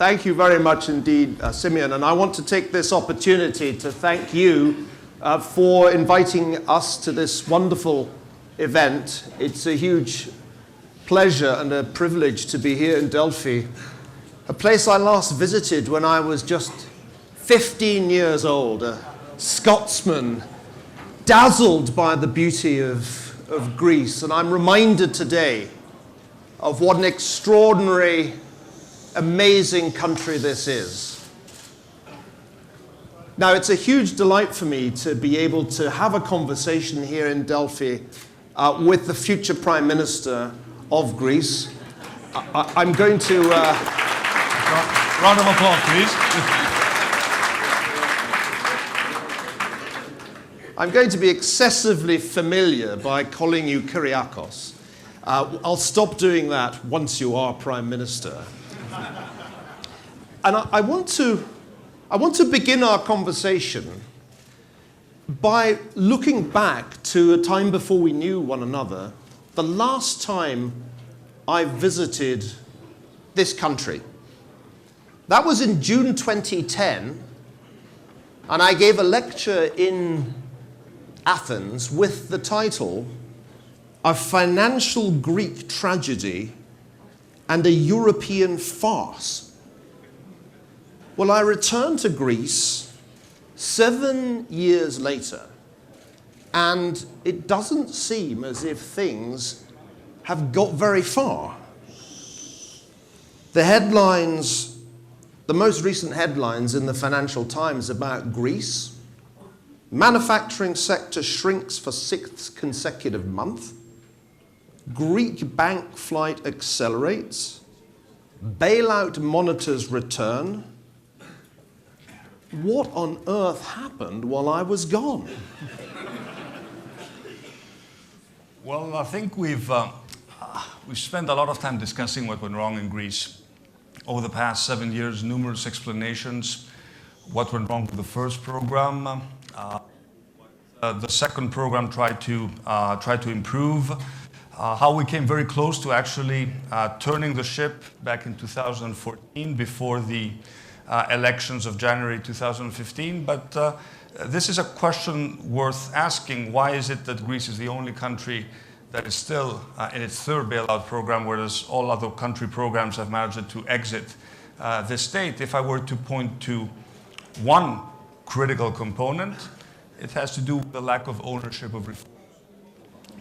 Thank you very much indeed, Simeon. And I want to take this opportunity to thank you for inviting us to this wonderful event. It's a huge pleasure and a privilege to be here in Delphi, a place I last visited when I was just 15 years old, a Scotsman, dazzled by the beauty of Greece. And I'm reminded today of what an extraordinary, amazing country this is. Now, it's a huge delight for me to be able to have a conversation here in Delphi with the future Prime Minister of Greece. I'm going to... Round of applause, please. I'm going to be excessively familiar by calling you Kyriakos. I'll stop doing that once you are Prime Minister. And I want to begin our conversation by looking back to a time before we knew one another, the last time I visited this country. That was in June 2010, and I gave a lecture in Athens with the title, A Financial Greek Tragedy and a European Farce. Well, I returned to Greece 7 years later, and it doesn't seem as if things have got very far. The headlines, the most recent headlines in the Financial Times about Greece: manufacturing sector shrinks for 6th consecutive month, Greek bank flight accelerates, bailout monitors return. What on earth happened while I was gone? Well, I think we've spent a lot of time discussing what went wrong in Greece over the past 7 years, numerous explanations. What went wrong with the first program? The second program tried to improve. How we came very close to actually turning the ship back in 2014 before the elections of January 2015. But this is a question worth asking. Why is it that Greece is the only country that is still in its third bailout program, whereas all other country programs have managed to exit this state? If I were to point to one critical component, it has to do with the lack of ownership of reform.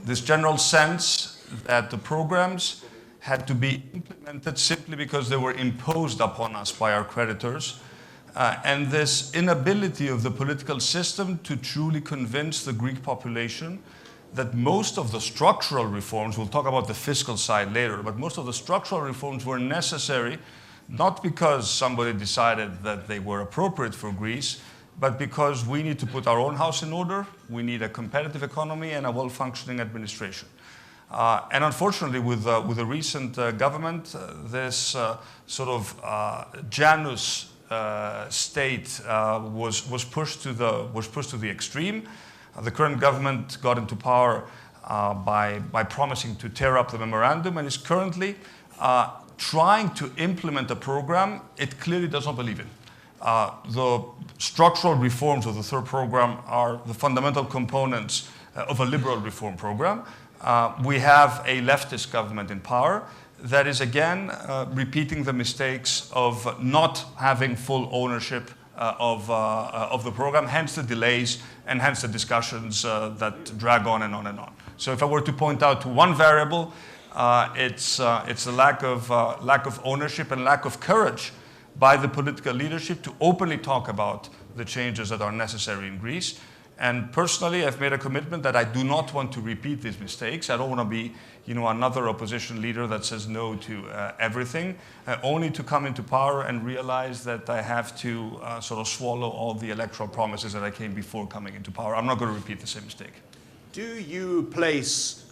This general sense that the programs had to be implemented simply because they were imposed upon us by our creditors, and this inability of the political system to truly convince the Greek population that most of the structural reforms, we'll talk about the fiscal side later, but most of the structural reforms were necessary, not because somebody decided that they were appropriate for Greece, but because we need to put our own house in order, we need a competitive economy and a well-functioning administration. And unfortunately, with the recent government, this sort of Janus state was pushed to the extreme. The current government got into power by promising to tear up the memorandum, and is currently trying to implement a program it clearly does not believe in. The structural reforms of the third program are the fundamental components of a liberal reform program. We have a leftist government in power that is again repeating the mistakes of not having full ownership of the program, hence the delays and hence the discussions that drag on and on and on. So if I were to point out to one variable, it's the lack of ownership and lack of courage by the political leadership to openly talk about the changes that are necessary in Greece. And personally, I've made a commitment that I do not want to repeat these mistakes. I don't want to be, another opposition leader that says no to everything, only to come into power and realize that I have to sort of swallow all the electoral promises that I came before coming into power. I'm not going to repeat the same mistake. Do you place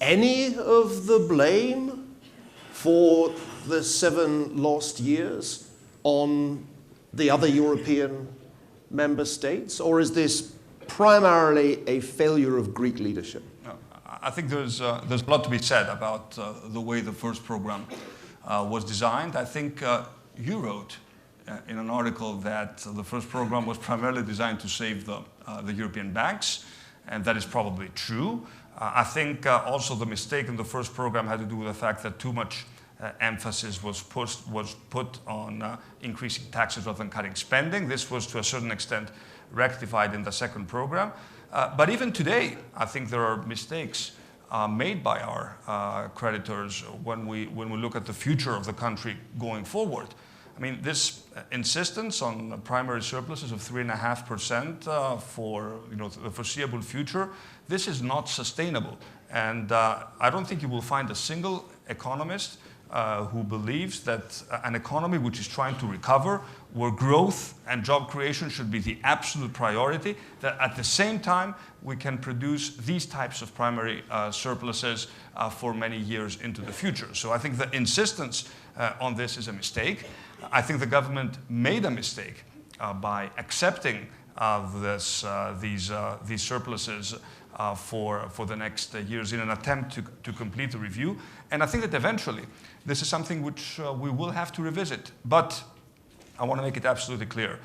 any of the blame for the 7 lost years on the other European member states, or is this primarily a failure of Greek leadership? No, I think there's a lot to be said about the way the first program was designed. I think you wrote in an article that the first program was primarily designed to save the European banks, and that is probably true. I think also the mistake in the first program had to do with the fact that too much emphasis was put on increasing taxes rather than cutting spending. This was to a certain extent rectified in the second program. But even today, I think there are mistakes made by our creditors when we look at the future of the country going forward. I mean, this insistence on primary surpluses of 3.5% for the foreseeable future, this is not sustainable. And I don't think you will find a single economist who believes that an economy which is trying to recover, where growth and job creation should be the absolute priority, that at the same time we can produce these types of primary surpluses for many years into the future. So I think the insistence on this is a mistake. I think the government made a mistake by accepting these surpluses for the next years in an attempt to complete the review. And I think that eventually this is something which we will have to revisit. But I want to make it absolutely clear.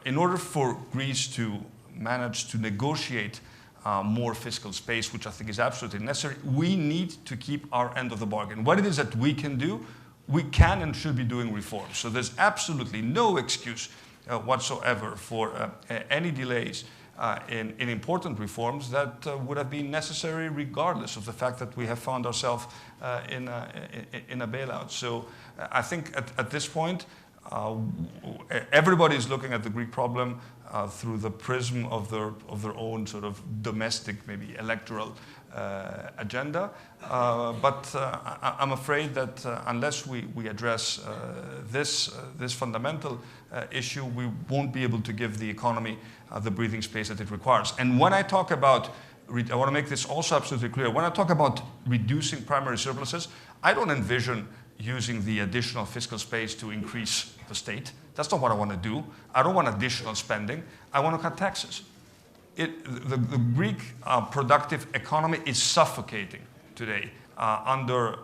In order for Greece to manage to negotiate more fiscal space, which I think is absolutely necessary, we need to keep our end of the bargain. What it is that we can do, we can and should be doing reforms. So there's absolutely no excuse whatsoever for any delays in important reforms that would have been necessary regardless of the fact that we have found ourselves in a bailout. So I think at this point, everybody is looking at the Greek problem through the prism of their own sort of domestic, maybe electoral agenda. But I'm afraid that unless we address this fundamental issue, we won't be able to give the economy the breathing space that it requires. And when I talk about, I want to make this also absolutely clear, when I talk about reducing primary surpluses, I don't envision using the additional fiscal space to increase the state. That's not what I want to do. I don't want additional spending. I want to cut taxes. The Greek productive economy is suffocating today under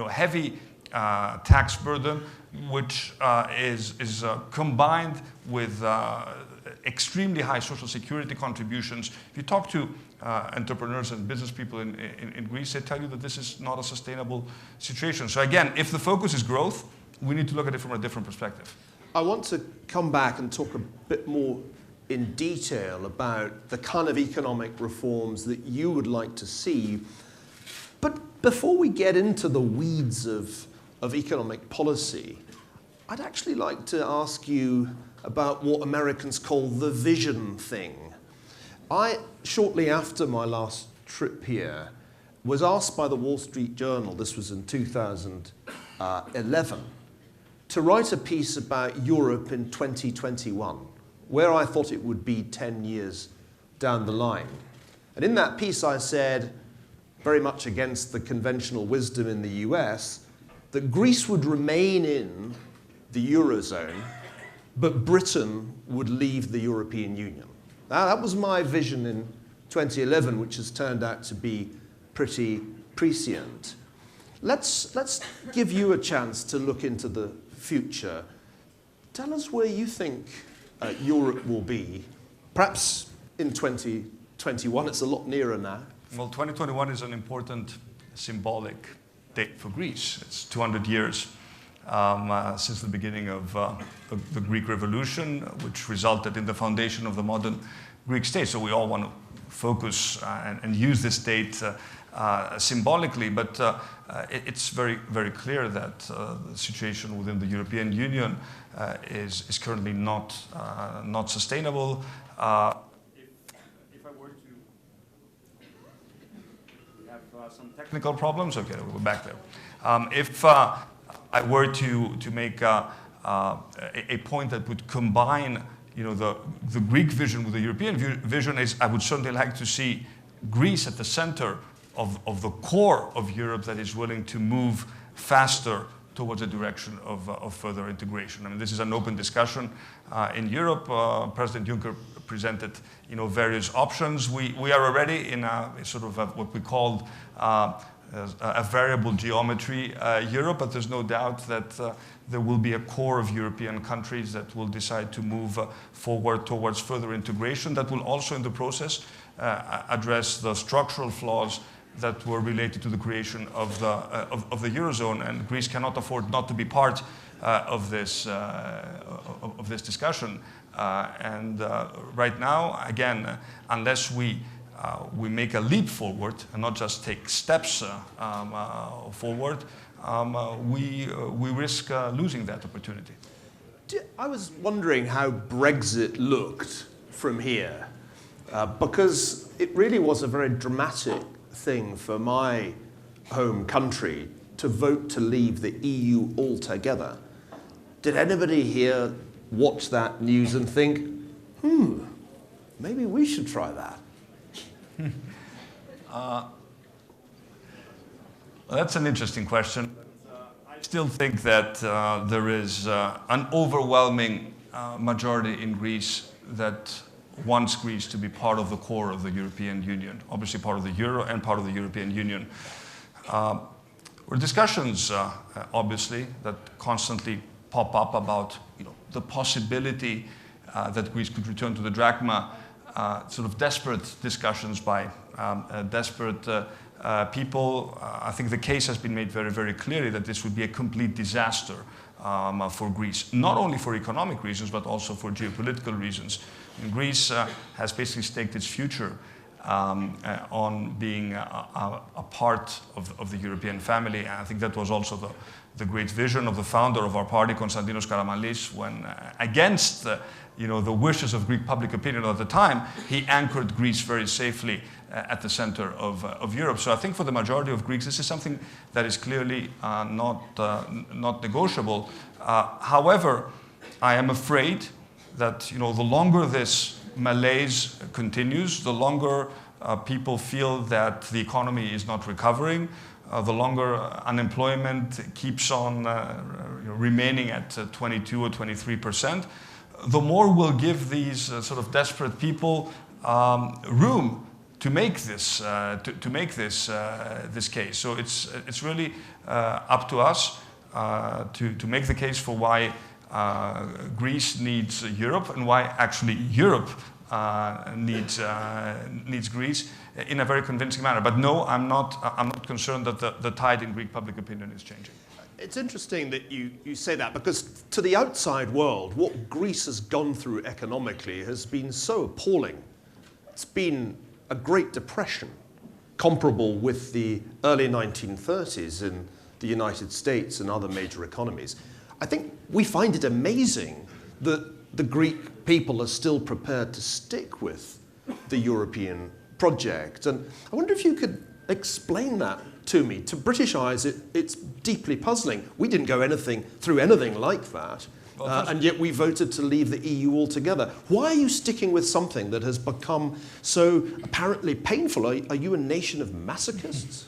heavy tax burden, which is combined with extremely high social security contributions. If you talk to entrepreneurs and business people in Greece, they tell you that this is not a sustainable situation. So again, if the focus is growth, we need to look at it from a different perspective. I want to come back and talk a bit more in detail about the kind of economic reforms that you would like to see. But before we get into the weeds of economic policy, I'd actually like to ask you about what Americans call the vision thing. I, shortly after my last trip here, was asked by the Wall Street Journal, this was in 2011, to write a piece about Europe in 2021, where I thought it would be 10 years down the line. And in that piece I said, very much against the conventional wisdom in the US, that Greece would remain in the Eurozone, but Britain would leave the European Union. Now, that was my vision in 2011, which has turned out to be pretty prescient. Let's give you a chance to look into the future. Tell us where you think Europe will be, perhaps in 2021. It's a lot nearer now. Well, 2021 is an important symbolic date for Greece. It's 200 years since the beginning of the Greek Revolution, which resulted in the foundation of the modern Greek state. So we all want to focus and use this date symbolically, but it's very, very clear that the situation within the European Union is currently not sustainable. If I were to, we have some technical problems. Okay, we'll go back there. If I were to make a point that would combine, the Greek vision with the European vision, is I would certainly like to see Greece at the center of the core of Europe that is willing to move faster towards a direction of further integration. I mean, this is an open discussion in Europe. President Juncker presented, various options. We are already in a sort of what we called a variable geometry Europe, but there's no doubt that there will be a core of European countries that will decide to move forward towards further integration that will also in the process address the structural flaws that were related to the creation of the Eurozone, and Greece cannot afford not to be part of this discussion. Right now, again, unless we make a leap forward and not just take steps forward, we risk losing that opportunity. I was wondering how Brexit looked from here, because it really was a very dramatic thing for my home country to vote to leave the EU altogether. Did anybody here watch that news and think, maybe we should try that? That's an interesting question. I still think that there is an overwhelming majority in Greece that wants Greece to be part of the core of the European Union, obviously part of the Euro and part of the European Union. There are discussions, obviously, that constantly pop up about the possibility that Greece could return to the drachma, sort of desperate discussions by desperate people. I think the case has been made very, very clearly that this would be a complete disaster for Greece, not only for economic reasons, but also for geopolitical reasons. And Greece has basically staked its future on being a part of the European family. And I think that was also the great vision of the founder of our party, Konstantinos Karamanlis, when against the wishes of Greek public opinion at the time, he anchored Greece very safely at the center of Europe. So I think for the majority of Greeks, this is something that is clearly not negotiable. However, I am afraid that the longer this malaise continues, the longer people feel that the economy is not recovering, the longer unemployment keeps on remaining at 22 or 23%, the more we'll give these sort of desperate people room to make this this case. So it's really up to us to make the case for why Greece needs Europe and why actually Europe needs Greece in a very convincing manner. But no, I'm not concerned that the tide in Greek public opinion is changing. It's interesting that you say that, because to the outside world, what Greece has gone through economically has been so appalling. It's been a Great Depression, comparable with the early 1930s in the United States and other major economies. I think we find it amazing that the Greek people are still prepared to stick with the European project. And I wonder if you could explain that to me. To British eyes, it's deeply puzzling. We didn't go through anything like that, and yet we voted to leave the EU altogether. Why are you sticking with something that has become so apparently painful? Are you a nation of masochists?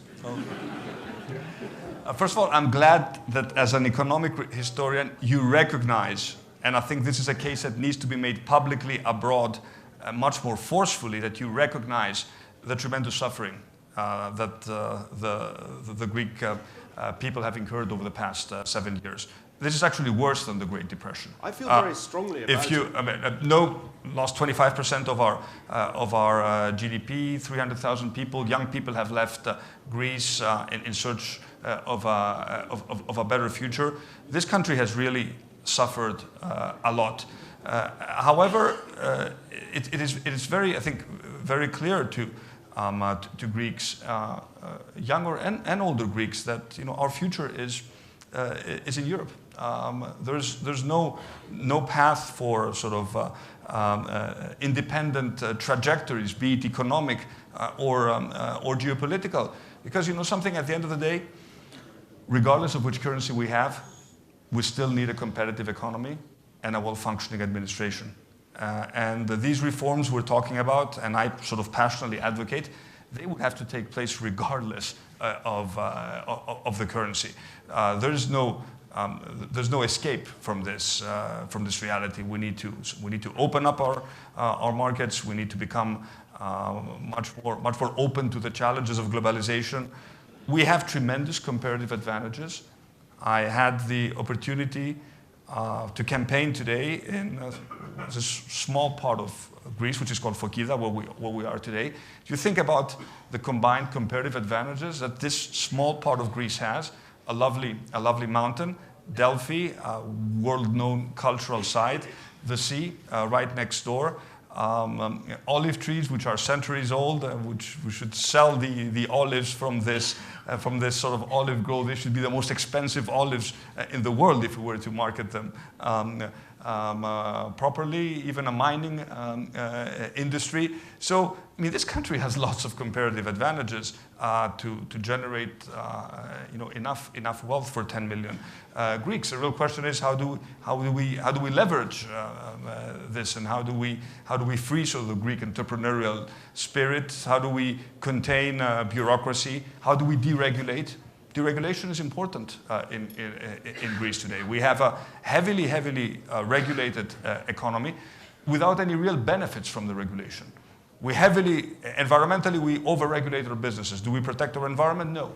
First of all, I'm glad that as an economic historian, you recognize, and I think this is a case that needs to be made publicly abroad much more forcefully, that you recognize the tremendous suffering that the Greek people have incurred over the past 7 years. This is actually worse than the Great Depression. I feel very strongly about it. Lost 25% of our GDP, 300,000 people, young people have left Greece in search of a better future. This country has really suffered a lot. However, it is very, I think, very clear to Greeks, younger and older Greeks, that our future is in Europe. There's no path for sort of independent trajectories, be it economic or geopolitical, because something at the end of the day, regardless of which currency we have, we still need a competitive economy and a well-functioning administration. And these reforms we're talking about, and I sort of passionately advocate, they would have to take place regardless of the currency. There's no escape from this reality. We need to open up our markets. We need to become much more open to the challenges of globalization. We have tremendous comparative advantages. I had the opportunity to campaign today in this small part of Greece, which is called Phokida, where we are today. If you think about the combined comparative advantages that this small part of Greece has, a lovely mountain, Delphi, a world-known cultural site, the sea right next door, olive trees which are centuries old, which we should sell the olives from this sort of olive grove. They should be the most expensive olives in the world if we were to market them properly, even a mining industry. So, I mean, this country has lots of comparative advantages to generate enough wealth for 10 million Greeks. The real question is how do we leverage this, and how do we free sort of the Greek entrepreneurial spirit? How do we contain bureaucracy? How do we deregulate? Deregulation is important in Greece today. We have a heavily regulated economy without any real benefits from the regulation. Environmentally, we over-regulate our businesses. Do we protect our environment? No.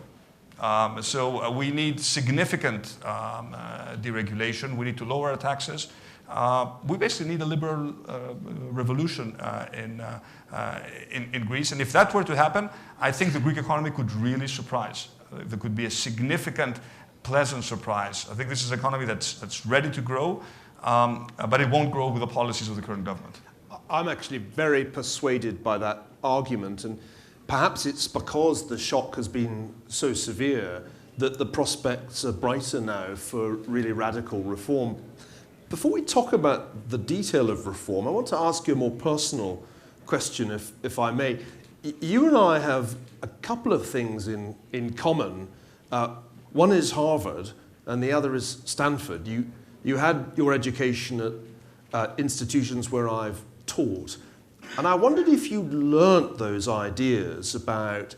So we need significant deregulation. We need to lower our taxes. We basically need a liberal revolution in Greece. And if that were to happen, I think the Greek economy could really surprise. There could be a significant, pleasant surprise. I think this is an economy that's ready to grow, but it won't grow with the policies of the current government. I'm actually very persuaded by that argument, and perhaps it's because the shock has been so severe that the prospects are brighter now for really radical reform. Before we talk about the detail of reform, I want to ask you a more personal question, if I may. You and I have a couple of things in common. One is Harvard, and the other is Stanford. You had your education at institutions where I've taught. And I wondered if you learnt those ideas about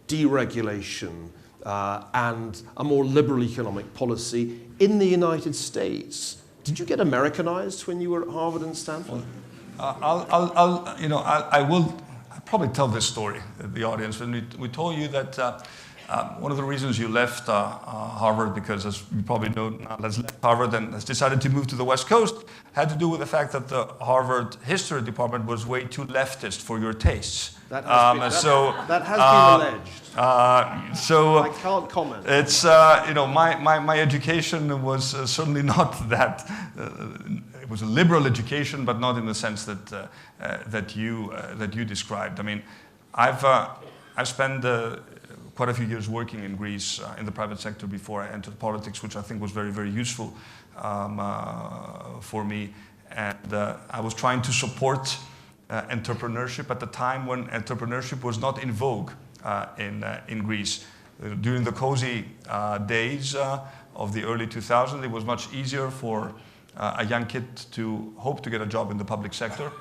deregulation and a more liberal economic policy in the United States. Did you get Americanized when you were at Harvard and Stanford? I will probably tell this story to the audience. When we told you that one of the reasons you left Harvard, because as you probably know, has left Harvard and has decided to move to the West Coast, had to do with the fact that the Harvard history department was way too leftist for your tastes. That has been alleged. So I can't comment. It's my education was certainly not that. It was a liberal education, but not in the sense that you described. I mean, I've spent quite a few years working in Greece in the private sector before I entered politics, which I think was very useful for me. And I was trying to support entrepreneurship at the time when entrepreneurship was not in vogue in Greece. During the cozy days of the early 2000s, it was much easier for a young kid to hope to get a job in the public sector.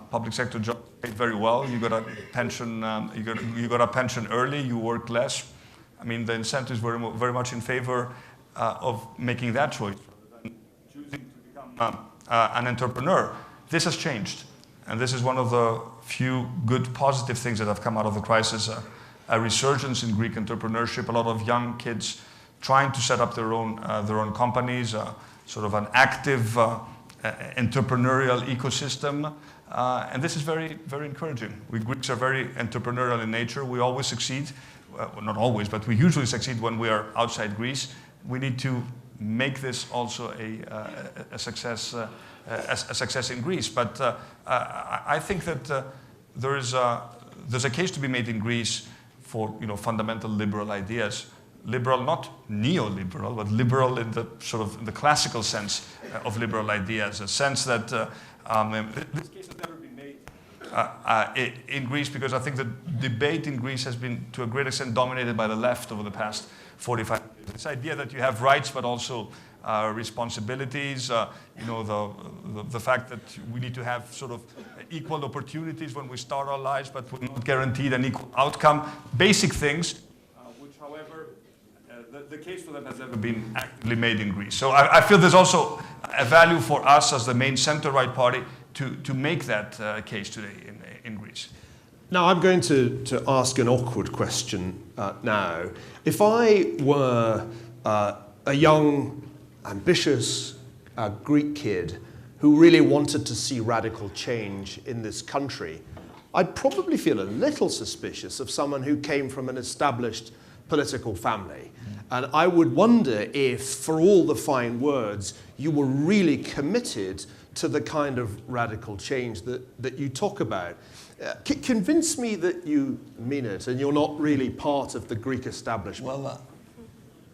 Public sector job paid very well. You got a pension. You got a pension early. You worked less. I mean, the incentives were very much in favor of making that choice, rather than choosing to become an entrepreneur. This has changed, and this is one of the few good, positive things that have come out of the crisis. A resurgence in Greek entrepreneurship. A lot of young kids trying to set up their own companies. Sort of an active entrepreneurial ecosystem. And this is very encouraging. We Greeks are very entrepreneurial in nature. We always succeed. Well, not always, but we usually succeed when we are outside Greece. We need to make this also a success in Greece. But I think that there's a case to be made in Greece for fundamental liberal ideas. Liberal, not neoliberal, but liberal in the sort of the classical sense of liberal ideas. A sense that this case has never been made in Greece, because I think the debate in Greece has been to a great extent dominated by the left over the past 45 years. This idea that you have rights but also responsibilities, the fact that we need to have sort of equal opportunities when we start our lives, but we're not guaranteed an equal outcome. Basic things, which, however, the case for them has never been actively made in Greece. So I feel there's also a value for us as the main center-right party to make that case today in Greece. Now, I'm going to ask an awkward question now. If I were a young, ambitious Greek kid who really wanted to see radical change in this country, I'd probably feel a little suspicious of someone who came from an established political family. And I would wonder if, for all the fine words, you were really committed to the kind of radical change that you talk about. Convince me that you mean it and you're not really part of the Greek establishment. Well,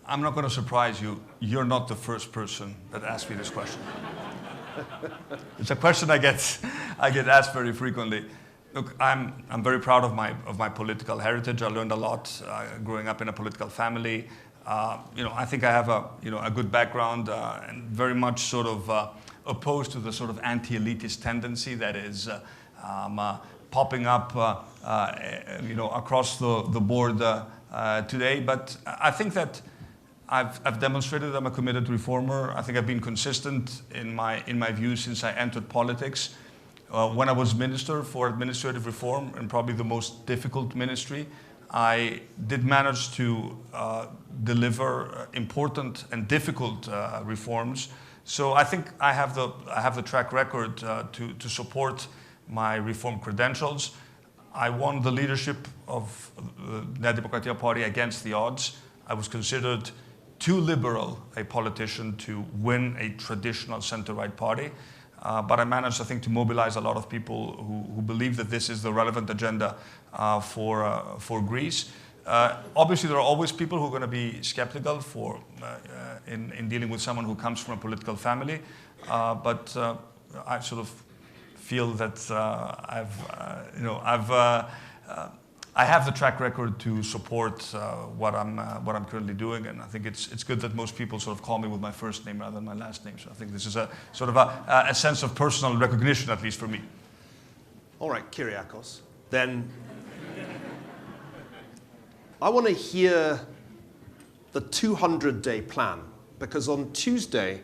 I'm not going to surprise you. You're not the first person that asked me this question. It's a question I get asked very frequently. Look, I'm very proud of my political heritage. I learned a lot growing up in a political family. I think I have a good background and very much sort of opposed to the sort of anti-elitist tendency that is popping up across the board today. But I think that I've demonstrated I'm a committed reformer. I think I've been consistent in my views since I entered politics. When I was Minister for Administrative Reform, and probably the most difficult ministry, I did manage to deliver important and difficult reforms. So I think I have the track record to support my reform credentials. I won the leadership of the Nea Demokratia Party against the odds. I was considered too liberal a politician to win a traditional center-right party. But I managed, I think, to mobilize a lot of people who believe that this is the relevant agenda for Greece. Obviously, there are always people who are going to be skeptical in dealing with someone who comes from a political family. But I sort of feel that I have the track record to support what I'm currently doing, and I think it's good that most people sort of call me with my first name rather than my last name. So I think this is a sort of a sense of personal recognition, at least for me. All right, Kyriakos. Then I want to hear the 200-day plan, because on Tuesday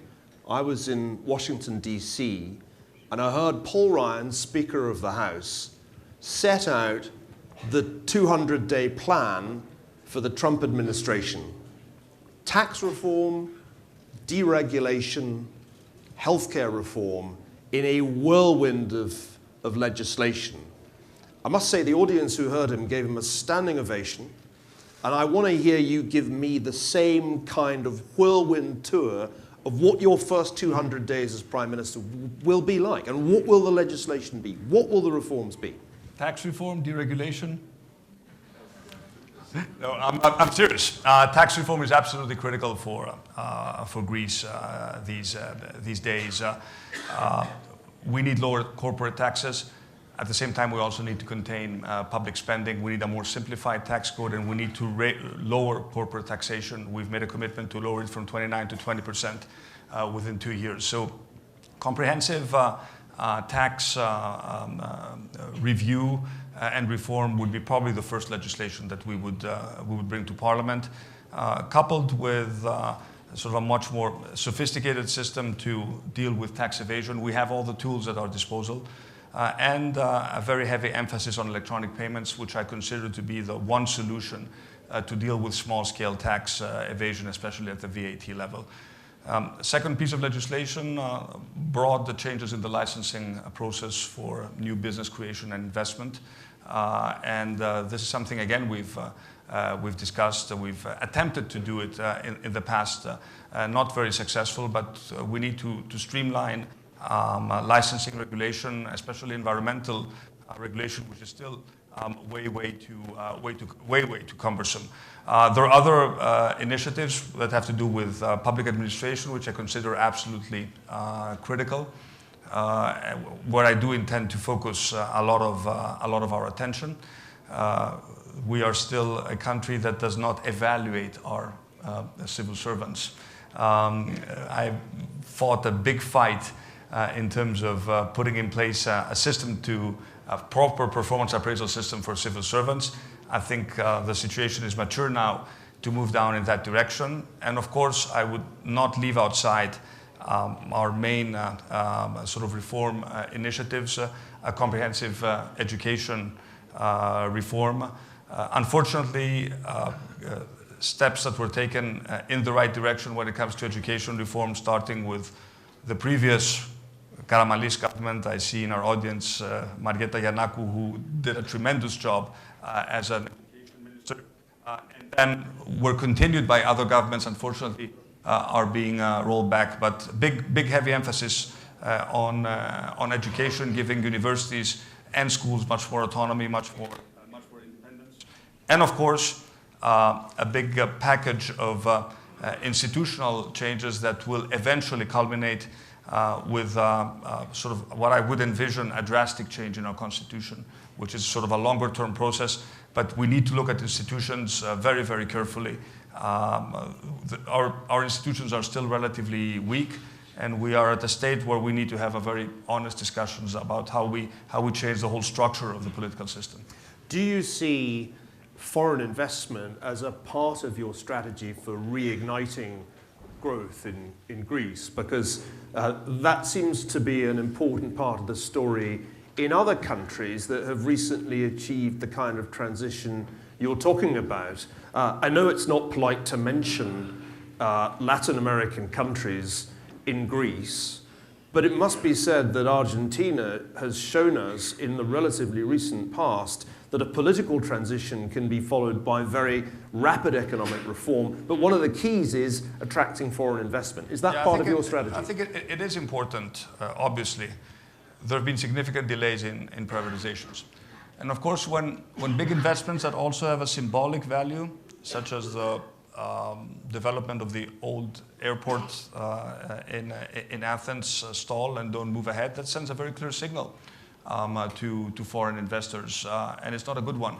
I was in Washington, D.C., and I heard Paul Ryan, Speaker of the House, set out the 200-day plan for the Trump administration. Tax reform, deregulation, healthcare reform in a whirlwind of legislation. I must say the audience who heard him gave him a standing ovation, and I want to hear you give me the same kind of whirlwind tour of what your first 200 days as Prime Minister will be like, and what will the legislation be? What will the reforms be? Tax reform, deregulation? No, I'm serious. Tax reform is absolutely critical for Greece these days. We need lower corporate taxes. At the same time, we also need to contain public spending. We need a more simplified tax code, and we need to lower corporate taxation. We've made a commitment to lower it from 29 to 20% within 2 years. So, comprehensive tax review and reform would be probably the first legislation that we would bring to Parliament, coupled with sort of a much more sophisticated system to deal with tax evasion. We have all the tools at our disposal, and a very heavy emphasis on electronic payments, which I consider to be the one solution to deal with small-scale tax evasion, especially at the VAT level. Second piece of legislation brought the changes in the licensing process for new business creation and investment. This is something, again, we've discussed. We've attempted to do it in the past, not very successful, but we need to streamline licensing regulation, especially environmental regulation, which is still way too cumbersome. There are other initiatives that have to do with public administration, which I consider absolutely critical, where I do intend to focus a lot of our attention. We are still a country that does not evaluate our civil servants. I fought a big fight in terms of putting in place a system to a proper performance appraisal system for civil servants. I think the situation is mature now to move down in that direction. And of course, I would not leave outside our main sort of reform initiatives, a comprehensive education reform. Unfortunately, steps that were taken in the right direction when it comes to education reform, starting with the previous Karamanlis government. I see in our audience Marietta Giannakou, who did a tremendous job as an education minister, and then were continued by other governments, unfortunately, are being rolled back. But big heavy emphasis on education, giving universities and schools much more autonomy, much more independence. And of course, a big package of institutional changes that will eventually culminate with sort of what I would envision a drastic change in our constitution, which is sort of a longer term process. But we need to look at institutions very, very carefully. Our institutions are still relatively weak, and we are at a state where we need to have a very honest discussions about how we change the whole structure of the political system. Do you see foreign investment as a part of your strategy for reigniting growth in Greece? Because that seems to be an important part of the story in other countries that have recently achieved the kind of transition you're talking about. I know it's not polite to mention Latin American countries in Greece, but it must be said that Argentina has shown us in the relatively recent past that a political transition can be followed by very rapid economic reform, but one of the keys is attracting foreign investment. Is that part of your strategy? I think it is important, obviously. There have been significant delays in privatizations. And of course, when big investments that also have a symbolic value, such as the development of the old airport in Athens stall and don't move ahead, that sends a very clear signal to foreign investors, and it's not a good one.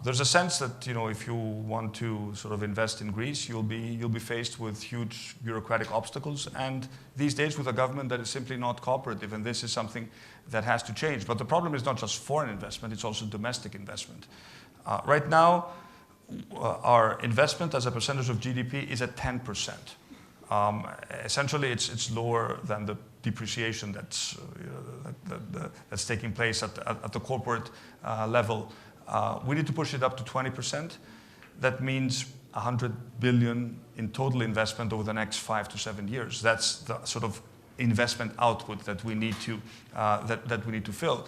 There's a sense that, you know, if you want to sort of invest in Greece, you'll be faced with huge bureaucratic obstacles, and these days with a government that is simply not cooperative, and this is something that has to change. But the problem is not just foreign investment, it's also domestic investment. Right now, our investment as a percentage of GDP is at 10%. Essentially, it's lower than the depreciation that's taking place at the corporate level. We need to push it up to 20%. That means 100 billion in total investment over the next 5 to 7 years. That's the sort of investment output that we need to that we need to fill.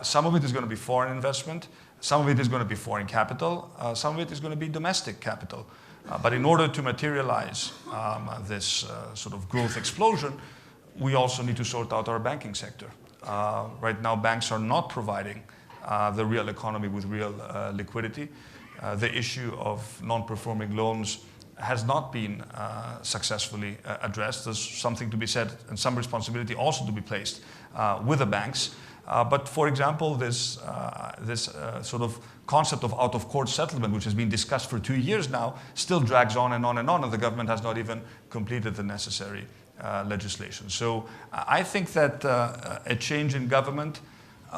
Some of it is going to be foreign investment. Some of it is going to be foreign capital. Some of it is going to be domestic capital. But in order to materialize this sort of growth explosion, we also need to sort out our banking sector. Right now, banks are not providing the real economy with real liquidity. The issue of non-performing loans has not been successfully addressed. There's something to be said and some responsibility also to be placed with the banks. But for example, this sort of concept of out-of-court settlement, which has been discussed for 2 years now, still drags on and on and on, and the government has not even completed the necessary legislation. So I think that a change in government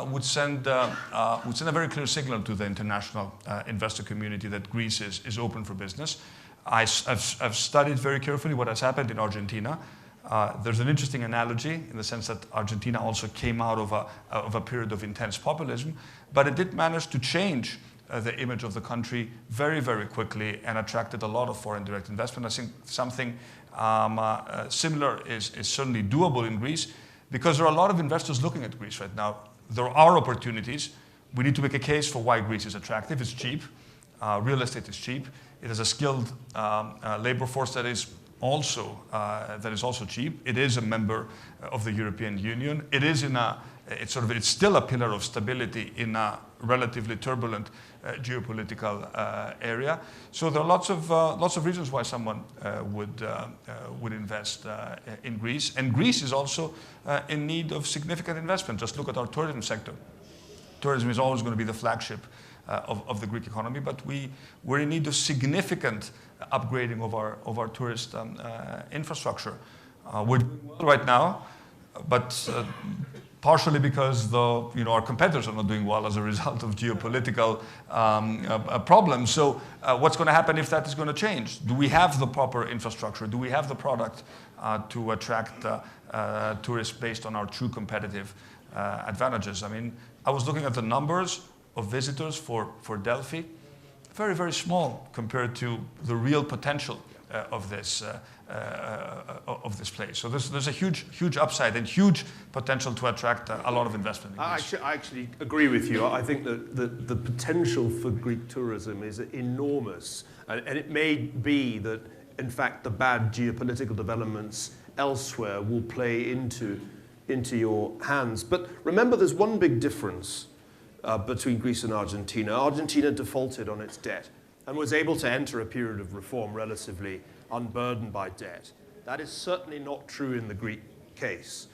would send a very clear signal to the international investor community that Greece is open for business. I've studied very carefully what has happened in Argentina. There's an interesting analogy in the sense that Argentina also came out of a period of intense populism, but it did manage to change the image of the country very, very quickly and attracted a lot of foreign direct investment. I think something similar is certainly doable in Greece because there are a lot of investors looking at Greece right now. There are opportunities. We need to make a case for why Greece is attractive. It's cheap. Real estate is cheap. It has a skilled labor force that is also cheap. It is a member of the European Union. It is it's still a pillar of stability in a relatively turbulent geopolitical area. So there are lots of reasons why someone would invest in Greece. And Greece is also in need of significant investment. Just look at our tourism sector. Tourism is always going to be the flagship of the Greek economy, but we're in need of significant upgrading of our tourist infrastructure. We're doing well right now, but partially because our competitors are not doing well as a result of geopolitical problems. So what's going to happen if that is going to change? Do we have the proper infrastructure? Do we have the product to attract tourists based on our true competitive advantages? I mean, I was looking at the numbers. of visitors for Delphi, very, very small compared to the real potential of this place. So there's a huge upside and huge potential to attract a lot of investment in Greece. I actually agree with you. I think that the potential for Greek tourism is enormous. And it may be that, in fact, the bad geopolitical developments elsewhere will play into your hands. But remember, there's one big difference between Greece and Argentina. Argentina defaulted on its debt and was able to enter a period of reform relatively unburdened by debt. That is certainly not true in the Greek case.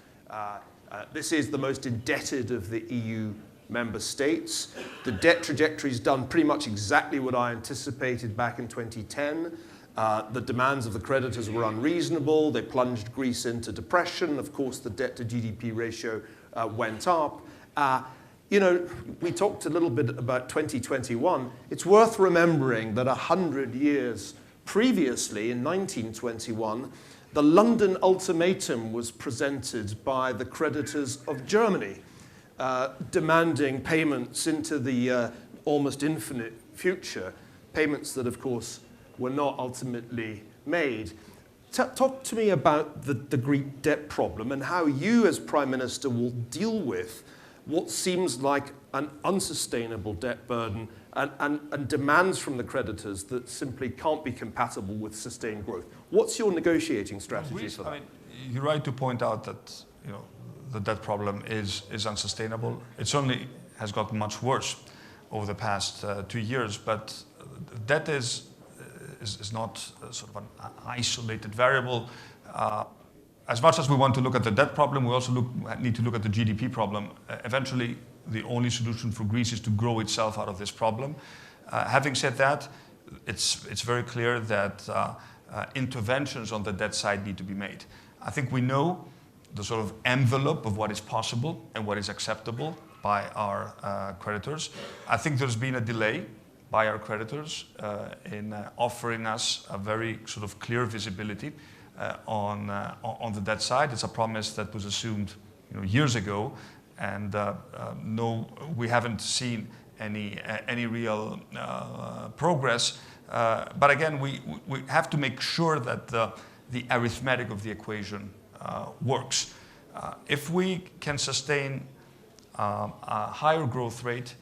This is the most indebted of the EU member states. The debt trajectory has done pretty much exactly what I anticipated back in 2010. The demands of the creditors were unreasonable. They plunged Greece into depression. Of course, the debt to GDP ratio went up. You know, we talked a little bit about 2021. It's worth remembering that 100 years previously, in 1921, the London ultimatum was presented by the creditors of Germany, demanding payments into the almost infinite future, payments that, of course, were not ultimately made. Talk to me about the Greek debt problem and how you, as Prime Minister, will deal with what seems like an unsustainable debt burden and demands from the creditors that simply can't be compatible with sustained growth. What's your negotiating strategy for that? I mean, you're right to point out that the debt problem is unsustainable. It certainly has gotten much worse over the past 2 years, but debt is not sort of an isolated variable. As much as we want to look at the debt problem, we also need to look at the GDP problem. Eventually, the only solution for Greece is to grow itself out of this problem. Having said that, it's very clear that interventions on the debt side need to be made. I think we know the sort of envelope of what is possible and what is acceptable by our creditors. I think there's been a delay by our creditors in offering us a very sort of clear visibility on the debt side. It's a promise that was assumed years ago, and no, we haven't seen any real progress. But again, we have to make sure that the arithmetic of the equation works. If we can sustain a higher growth rate,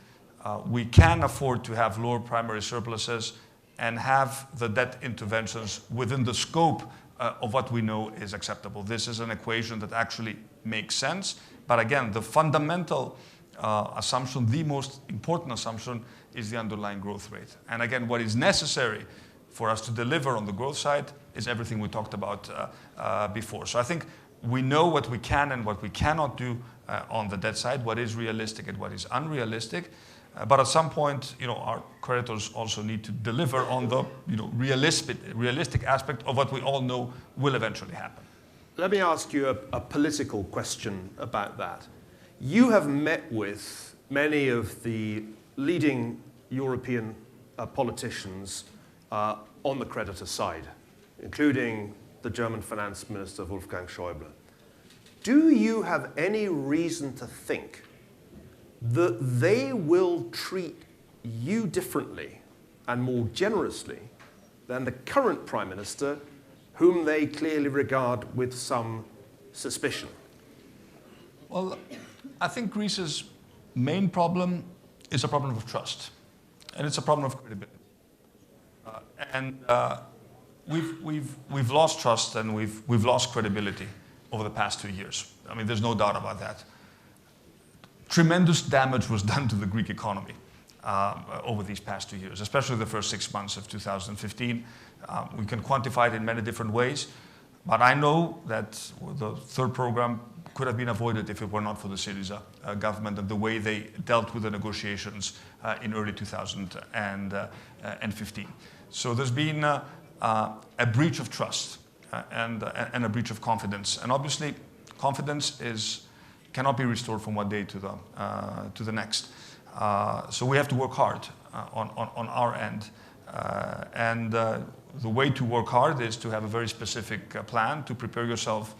we can afford to have lower primary surpluses and have the debt interventions within the scope of what we know is acceptable. This is an equation that actually makes sense. But again, the fundamental assumption, the most important assumption, is the underlying growth rate. And again, what is necessary for us to deliver on the growth side is everything we talked about before. So I think we know what we can and what we cannot do on the debt side, what is realistic and what is unrealistic. But at some point, our creditors also need to deliver on the realistic aspect of what we all know will eventually happen. Let me ask you a political question about that. You have met with many of the leading European politicians on the creditor side, including the German finance minister, Wolfgang Schäuble. Do you have any reason to think that they will treat you differently and more generously than the current Prime Minister, whom they clearly regard with some suspicion? Well, I think Greece's main problem is a problem of trust, and it's a problem of credibility. We've lost trust and we've lost credibility over the past 2 years. I mean, there's no doubt about that. Tremendous damage was done to the Greek economy over these past 2 years, especially the first 6 months of 2015. We can quantify it in many different ways, but I know that the third program could have been avoided if it were not for the Syriza government and the way they dealt with the negotiations in early 2015. So there's been a breach of trust and a breach of confidence. And obviously, confidence cannot be restored from one day to the next. So we have to work hard on our end. The way to work hard is to have a very specific plan, to prepare yourself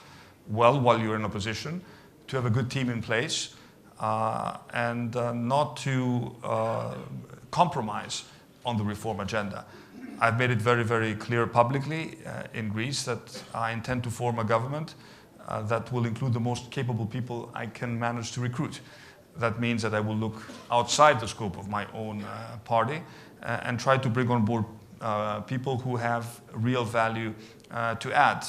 well while you're in opposition, to have a good team in place, and not to compromise on the reform agenda. I've made it very, very clear publicly in Greece that I intend to form a government that will include the most capable people I can manage to recruit. That means that I will look outside the scope of my own party and try to bring on board people who have real value to add,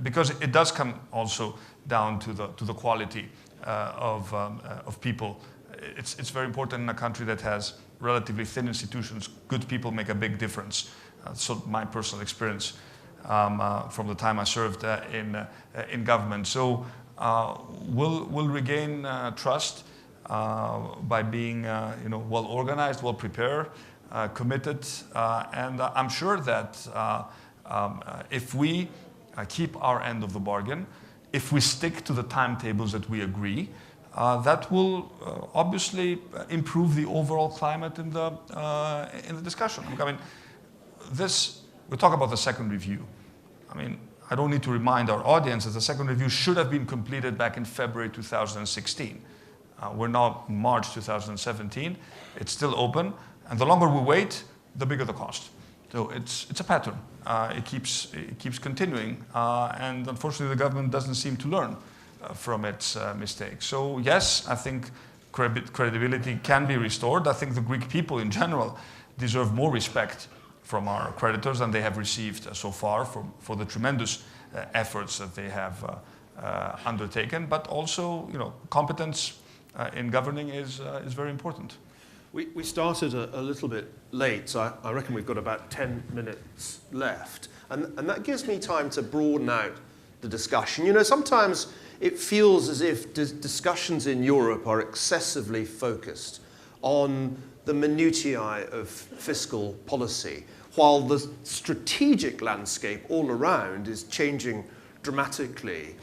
because it does come also down to the quality of people. It's very important in a country that has relatively thin institutions. Good people make a big difference. So my personal experience from the time I served in government. So we'll regain trust by being well organized, well prepared, committed, and I'm sure that if we keep our end of the bargain, if we stick to the timetables that we agree, that will obviously improve the overall climate in the discussion. I mean, we talk about the second review. I mean, I don't need to remind our audience that the second review should have been completed back in February 2016. We're now March 2017. It's still open, and the longer we wait, the bigger the cost. So it's a pattern. It keeps continuing, and unfortunately, the government doesn't seem to learn from its mistakes. So yes, I think credibility can be restored. I think the Greek people in general deserve more respect from our creditors than they have received so far for the tremendous efforts that they have undertaken. But also, competence in governing is very important. We started a little bit late, so I reckon we've got about 10 minutes left. And that gives me time to broaden out the discussion. Sometimes it feels as if discussions in Europe are excessively focused on the minutiae of fiscal policy, while the strategic landscape all around is changing dramatically.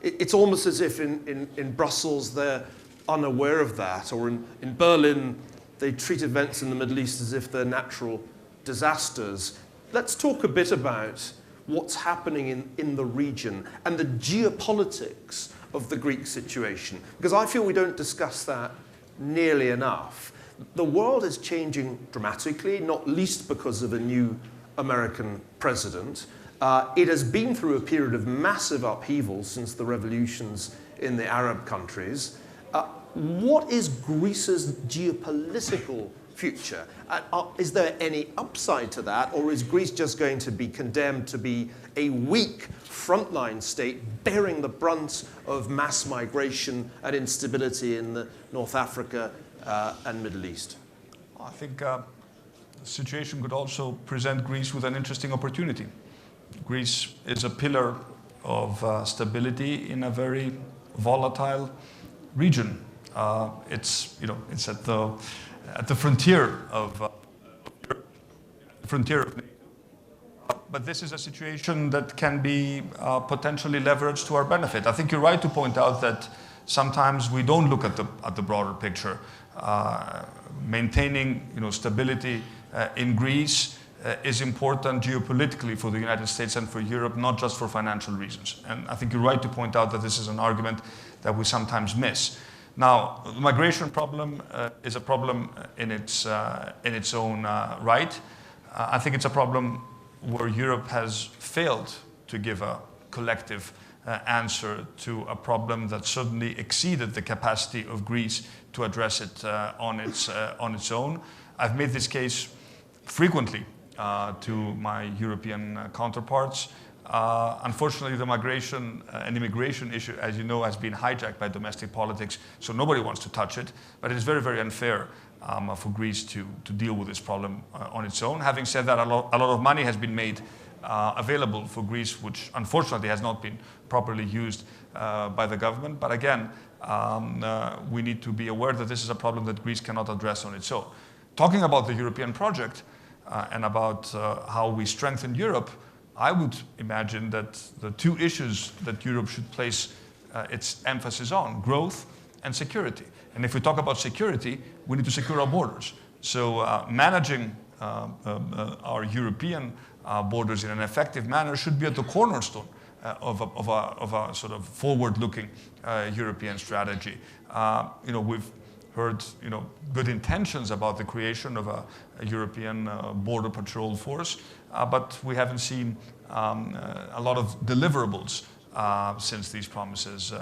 It's almost as if in Brussels they're unaware of that, or in Berlin they treat events in the Middle East as if they're natural disasters. Let's talk a bit about what's happening in the region and the geopolitics of the Greek situation, because I feel we don't discuss that nearly enough. The world is changing dramatically, not least because of a new American president. It has been through a period of massive upheaval since the revolutions in the Arab countries. What is Greece's geopolitical future? Is there any upside to that, or is Greece just going to be condemned to be a weak frontline state bearing the brunt of mass migration and instability in the North Africa and Middle East? I think the situation could also present Greece with an interesting opportunity. Greece is a pillar of stability in a very volatile region. It's at the frontier of but this is a situation that can be potentially leveraged to our benefit. I think you're right to point out that sometimes we don't look at the broader picture. Maintaining stability in Greece is important geopolitically for the United States and for Europe, not just for financial reasons. And I think you're right to point out that this is an argument that we sometimes miss. Now, the migration problem is a problem in its own right. I think it's a problem where Europe has failed to give a collective answer to a problem that certainly exceeded the capacity of Greece to address it on its own. I've made this case frequently to my European counterparts. Unfortunately, the migration and immigration issue, as you know, has been hijacked by domestic politics, so nobody wants to touch it. But it is very, very unfair for Greece to deal with this problem on its own. Having said that, a lot of money has been made available for Greece, which unfortunately has not been properly used by the government. But again, we need to be aware that this is a problem that Greece cannot address on its own. Talking about the European project and about how we strengthen Europe, I would imagine that the two issues that Europe should place its emphasis on, growth and security. And if we talk about security, we need to secure our borders. So managing our European borders in an effective manner should be at the cornerstone of a sort of forward-looking European strategy. We've heard good intentions about the creation of a European border patrol force, but we haven't seen a lot of deliverables since these promises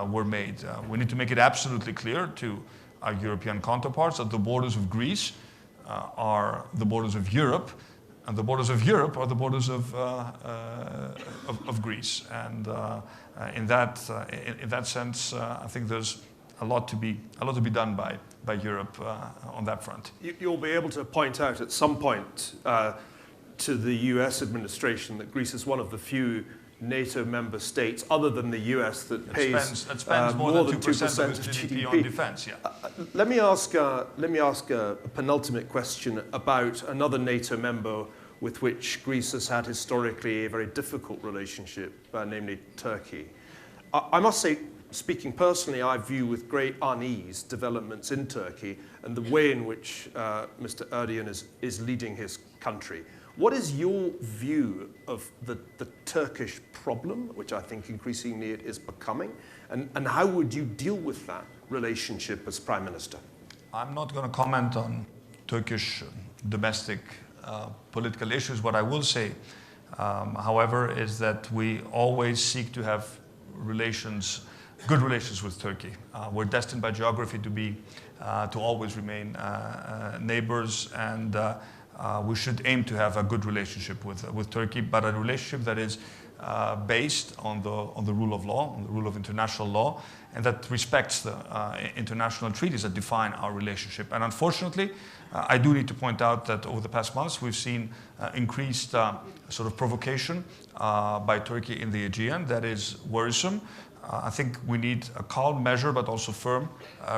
were made. We need to make it absolutely clear to our European counterparts that the borders of Greece are the borders of Europe, and the borders of Europe are the borders of Greece. And in that sense, I think there's a lot to be done by Europe on that front. You'll be able to point out at some point to the US administration that Greece is one of the few NATO member states, other than the US, that pays more than 2% of GDP on defense. Yeah. Let me ask a penultimate question about another NATO member with which Greece has had historically a very difficult relationship, namely Turkey. I must say, speaking personally, I view with great unease developments in Turkey and the way in which Mr. Erdogan is leading his country. What is your view of the Turkish problem, which I think increasingly it is becoming, and how would you deal with that relationship as Prime Minister? I'm not going to comment on Turkish domestic political issues. What I will say, however, is that we always seek to have good relations with Turkey. We're destined by geography to always remain neighbors, and we should aim to have a good relationship with Turkey, but a relationship that is based on the rule of law, on the rule of international law, and that respects the international treaties that define our relationship. And unfortunately, I do need to point out that over the past months, we've seen increased sort of provocation by Turkey in the Aegean. That is worrisome. I think we need a calm measure, but also firm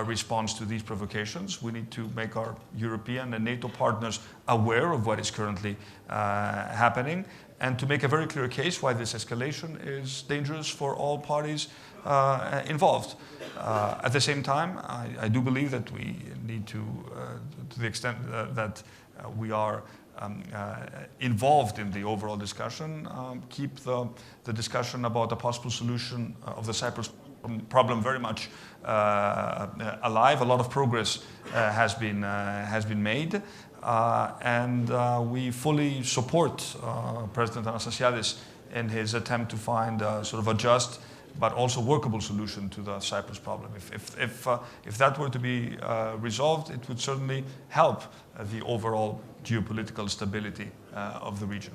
response to these provocations. We need to make our European and NATO partners aware of what is currently happening, and to make a very clear case why this escalation is dangerous for all parties involved. At the same time, I do believe that we need to the extent that we are involved in the overall discussion, keep the discussion about a possible solution of the Cyprus problem very much alive. A lot of progress has been made, and we fully support President Anastasiadis in his attempt to find sort of a just but also workable solution to the Cyprus problem. If that were to be resolved, it would certainly help the overall geopolitical stability of the region.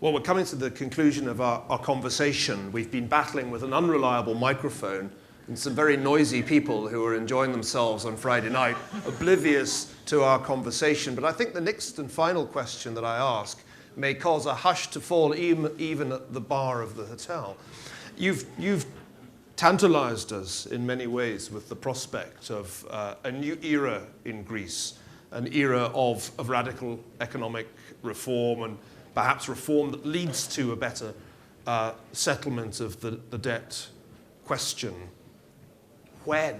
Well, we're coming to the conclusion of our conversation. We've been battling with an unreliable microphone and some very noisy people who are enjoying themselves on Friday night, oblivious to our conversation. But I think the next and final question that I ask may cause a hush to fall even at the bar of the hotel. You've tantalized us in many ways with the prospect of a new era in Greece, an era of radical economic reform, and perhaps reform that leads to a better settlement of the debt question. When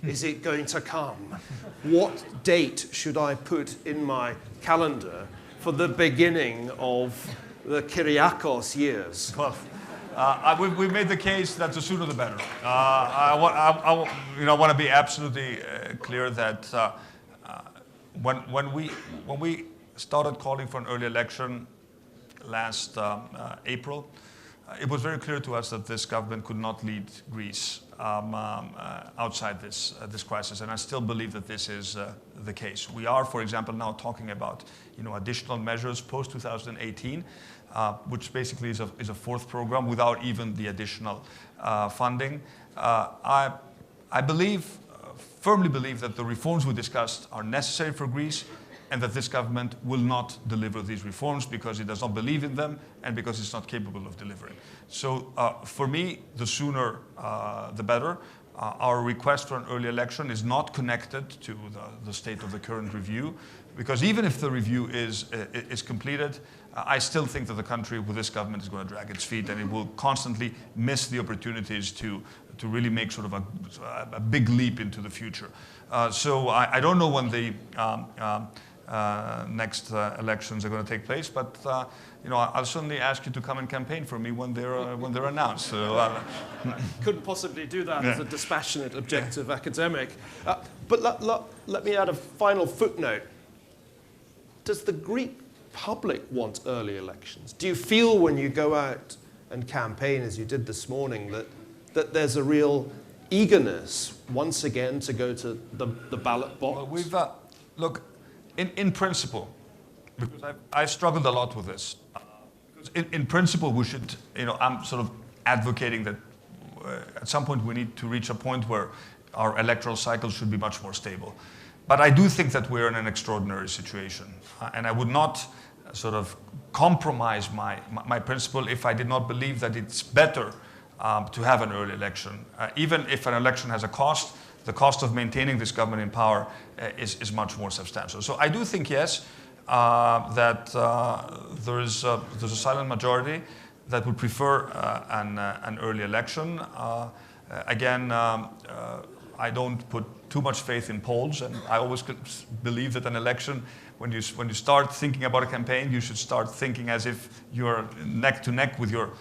is it going to come? What date should I put in my calendar for the beginning of the Kyriakos years? Well, we made the case that the sooner the better. I want to be absolutely clear that when we started calling for an early election last April, it was very clear to us that this government could not lead Greece outside this crisis, and I still believe that this is the case. We are, for example, now talking about additional measures post 2018. Which basically is a fourth program without even the additional funding. I firmly believe that the reforms we discussed are necessary for Greece, and that this government will not deliver these reforms because it does not believe in them and because it's not capable of delivering. So for me, the sooner the better. Our request for an early election is not connected to the state of the current review, because even if the review is completed, I still think that the country with this government is going to drag its feet, and it will constantly miss the opportunities to really make sort of a big leap into the future. So I don't know when the next elections are going to take place. But I'll certainly ask you to come and campaign for me when they're announced. So, couldn't possibly do that as a dispassionate, objective academic. But let me add a final footnote. Does the Greek public want early elections? Do you feel when you go out and campaign, as you did this morning, that there's a real eagerness once again to go to the ballot box? Well, we've look, in principle, because I've struggled a lot with this. Because in principle, we should, I'm sort of advocating that at some point we need to reach a point where our electoral cycle should be much more stable. But I do think that we're in an extraordinary situation, and I would not sort of compromise my principle if I did not believe that it's better to have an early election. Even if an election has a cost, the cost of maintaining this government in power is much more substantial. So I do think, yes, that there's a silent majority that would prefer an early election. Again, I don't put too much faith in polls, and I always believe that an election, when you start thinking about a campaign, you should start thinking as if you're neck to neck with your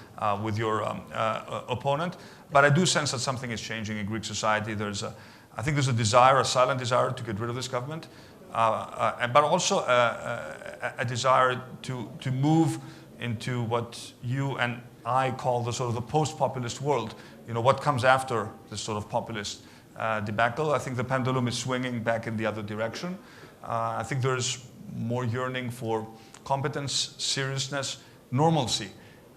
opponent. But I do sense that something is changing in Greek society. I think there's a desire, a silent desire, to get rid of this government, but also a desire to move into what you and I call the sort of the post-populist world. What comes after this sort of populist debacle. I think the pendulum is swinging back in the other direction. I think there's more yearning for competence, seriousness, normalcy.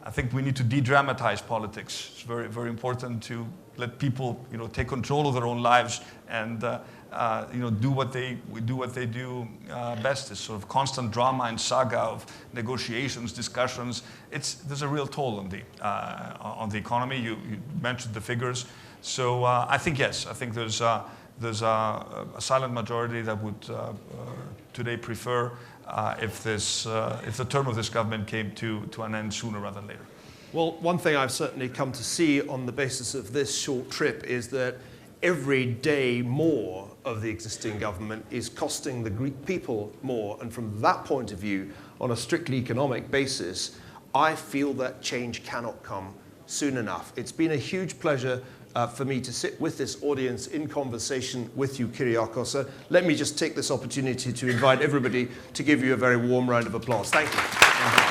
I think we need to de-dramatize politics. It's very, very important to let people, take control of their own lives and, do what they do best. This sort of constant drama and saga of negotiations, discussions. There's a real toll on the economy. You mentioned the figures. So I think yes. I think there's a silent majority that would today prefer if the term of this government came to an end sooner rather than later. Well, one thing I've certainly come to see on the basis of this short trip is that every day more of the existing government is costing the Greek people more. And from that point of view, on a strictly economic basis, I feel that change cannot come soon enough. It's been a huge pleasure for me to sit with this audience in conversation with you, Kyriakos. Let me just take this opportunity to invite everybody to give you a very warm round of applause. Thank you.